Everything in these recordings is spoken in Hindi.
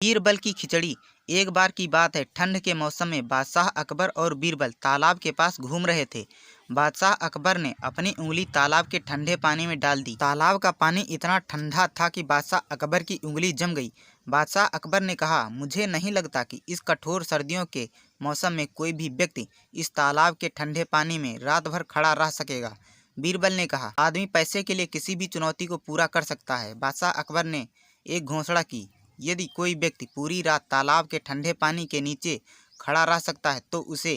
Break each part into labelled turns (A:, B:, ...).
A: बीरबल की खिचड़ी। एक बार की बात है, ठंड के मौसम में बादशाह अकबर और बीरबल तालाब के पास घूम रहे थे। बादशाह अकबर ने अपनी उंगली तालाब के ठंडे पानी में डाल दी। तालाब का पानी इतना ठंडा था कि बादशाह अकबर की उंगली जम गई। बादशाह अकबर ने कहा, मुझे नहीं लगता कि इस कठोर सर्दियों के मौसम में कोई भी व्यक्ति इस तालाब के ठंडे पानी में रात भर खड़ा रह सकेगा। बीरबल ने कहा, आदमी पैसे के लिए किसी भी चुनौती को पूरा कर सकता है। बादशाह अकबर ने एक घोषणा की, यदि कोई व्यक्ति पूरी रात तालाब के ठंडे पानी के नीचे खड़ा रह सकता है तो उसे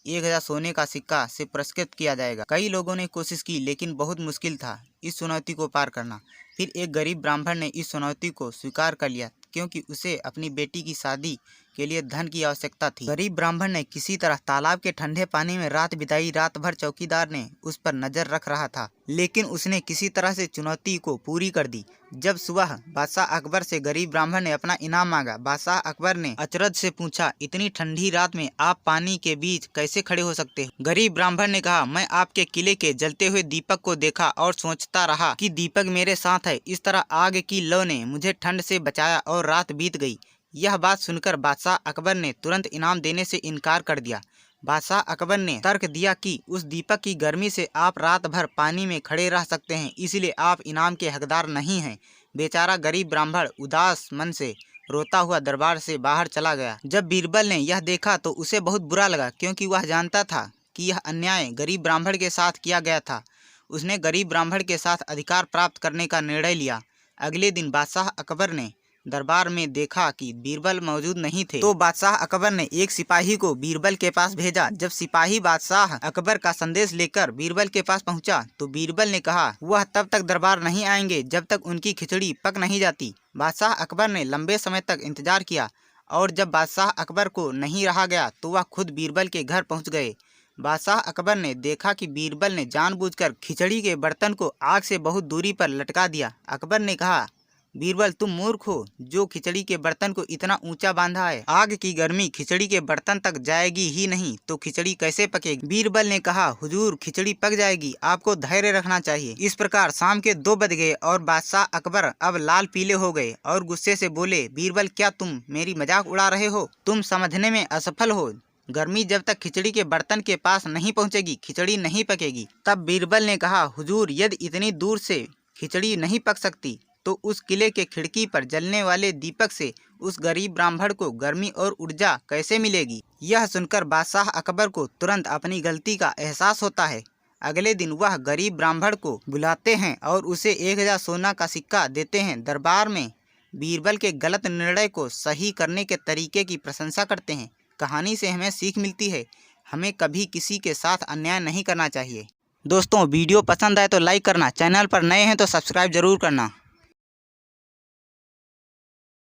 A: 1000 सोने का सिक्का से पुरस्कृत किया जाएगा। कई लोगों ने कोशिश की, लेकिन बहुत मुश्किल था इस चुनौती को पार करना। फिर एक गरीब ब्राह्मण ने इस चुनौती को स्वीकार कर लिया, क्योंकि उसे अपनी बेटी की शादी के लिए धन की आवश्यकता थी। गरीब ब्राह्मण ने किसी तरह तालाब के ठंडे पानी में रात बिताई। रात भर चौकीदार ने उस पर नजर रख रहा था, लेकिन उसने किसी तरह से चुनौती को पूरी कर दी। जब सुबह बादशाह अकबर से गरीब ब्राह्मण ने अपना इनाम मांगा। बादशाह अकबर ने अचरज से पूछा, इतनी ठंडी रात में आप पानी के बीच कैसे खड़े हो सकते हो? गरीब ब्राह्मण ने कहा, मैं आपके किले के जलते हुए दीपक को देखा और सोचता रहा कि दीपक मेरे साथ है। इस तरह आग की लौ ने मुझे ठंड से बचाया और रात बीत गई। यह बात सुनकर बादशाह अकबर ने तुरंत इनाम देने से इनकार कर दिया। बादशाह अकबर ने तर्क दिया कि उस दीपक की गर्मी से आप रात भर पानी में खड़े रह सकते हैं, इसलिए आप इनाम के हकदार नहीं हैं। बेचारा गरीब ब्राह्मण उदास मन से रोता हुआ दरबार से बाहर चला गया। जब बीरबल ने यह देखा तो उसे बहुत बुरा लगा, क्योंकि वह जानता था कि यह अन्याय गरीब ब्राह्मण के साथ किया गया था। उसने गरीब ब्राह्मण के साथ अधिकार प्राप्त करने का निर्णय लिया। अगले दिन बादशाह अकबर ने दरबार में देखा कि बीरबल मौजूद नहीं थे, तो बादशाह अकबर ने एक सिपाही को बीरबल के पास भेजा। जब सिपाही बादशाह अकबर का संदेश लेकर बीरबल के पास पहुंचा, तो बीरबल ने कहा, वह तब तक दरबार नहीं आएंगे जब तक उनकी खिचड़ी पक नहीं जाती। बादशाह अकबर ने लंबे समय तक इंतजार किया, और जब बादशाह अकबर को नहीं रहा गया तो वह खुद बीरबल के घर पहुँच गए। बादशाह अकबर ने देखा कि बीरबल ने जानबूझकर खिचड़ी के बर्तन को आग से बहुत दूरी पर लटका दिया। अकबर ने कहा, बीरबल, तुम मूर्ख हो जो खिचड़ी के बर्तन को इतना ऊंचा बांधा है। आग की गर्मी खिचड़ी के बर्तन तक जाएगी ही नहीं तो खिचड़ी कैसे पकेगी? बीरबल ने कहा, हुजूर, खिचड़ी पक जाएगी, आपको धैर्य रखना चाहिए। इस प्रकार शाम के 2 बज गए और बादशाह अकबर अब लाल पीले हो गए और गुस्से से बोले, बीरबल, क्या तुम मेरी मजाक उड़ा रहे हो? तुम समझने में असफल हो। गर्मी जब तक खिचड़ी के बर्तन के पास नहीं पहुंचेगी, खिचड़ी नहीं पकेगी। तब बीरबल ने कहा, हुजूर, यदि इतनी दूर से खिचड़ी नहीं पक सकती तो उस किले के खिड़की पर जलने वाले दीपक से उस गरीब ब्राह्मण को गर्मी और ऊर्जा कैसे मिलेगी? यह सुनकर बादशाह अकबर को तुरंत अपनी गलती का एहसास होता है। अगले दिन वह गरीब ब्राह्मण को बुलाते हैं और उसे 1000 सोना का सिक्का देते हैं। दरबार में बीरबल के गलत निर्णय को सही करने के तरीके की प्रशंसा करते हैं। कहानी से हमें सीख मिलती है, हमें कभी किसी के साथ अन्याय नहीं करना चाहिए। दोस्तों, वीडियो पसंद आए तो लाइक करना, चैनल पर नए हैं तो सब्सक्राइब जरूर करना।